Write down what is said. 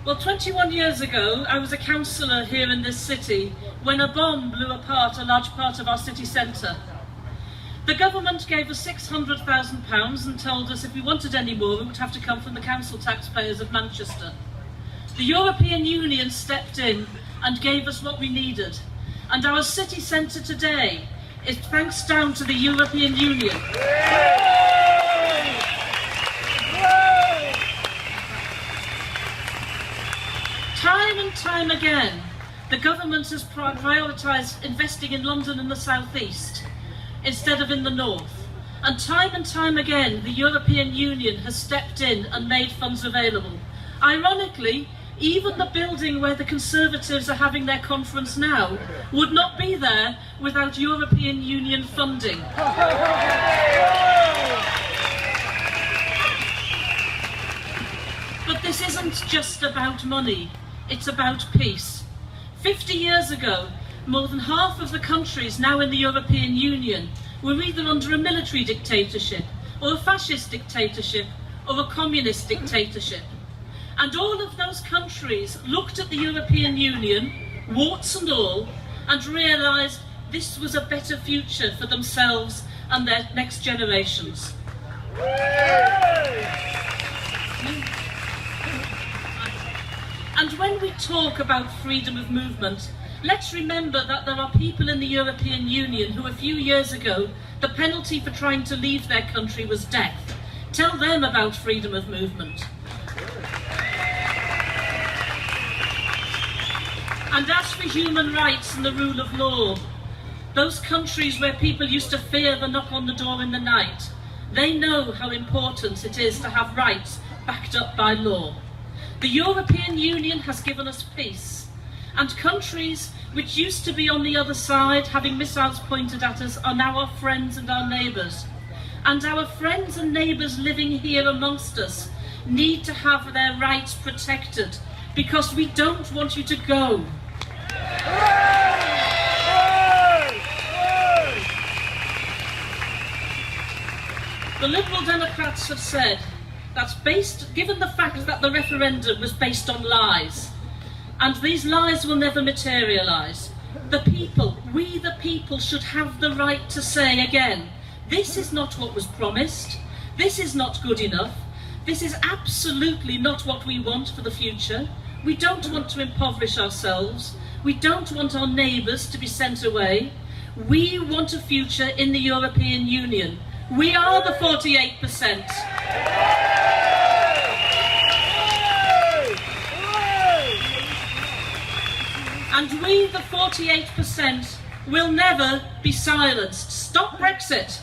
Well, 21 years ago, I was a councillor here in this city when a bomb blew apart a large part of our city centre. The government gave us £600,000 and told us if we wanted any more, it would have to come from the council taxpayers of Manchester. The European Union stepped in and gave us what we needed. And our city centre today is thanks down to the European Union. Time and time again, the government has prioritised investing in London and the South East instead of in the North. And time again, the European Union has stepped in and made funds available. Ironically, even the building where the Conservatives are having their conference now would not be there without European Union funding. But this isn't just about money, it's about peace. 50 years ago, more than half of the countries now in the European Union were either under a military dictatorship, or a fascist dictatorship, or a communist dictatorship. And all of those countries looked at the European Union, warts and all, and realised this was a better future for themselves and their next generations. And when we talk about freedom of movement, let's remember that there are people in the European Union who a few years ago, the penalty for trying to leave their country was death. Tell them about freedom of movement. And as for human rights and the rule of law, those countries where people used to fear the knock on the door in the night, they know how important it is to have rights backed up by law. The European Union has given us peace, and countries which used to be on the other side, having missiles pointed at us, are now our friends and our neighbours. And our friends and neighbours living here amongst us need to have their rights protected, because we don't want you to go. The Liberal Democrats have said that's given the fact that the referendum was based on lies, and these lies will never materialise. We the people should have the right to say again, this is not what was promised, this is not good enough, this is absolutely not what we want for the future. We don't want to impoverish ourselves, we don't want our neighbours to be sent away. We want a future in the European Union. We are the 48%. And we, the 48%, will never be silenced. Stop Brexit!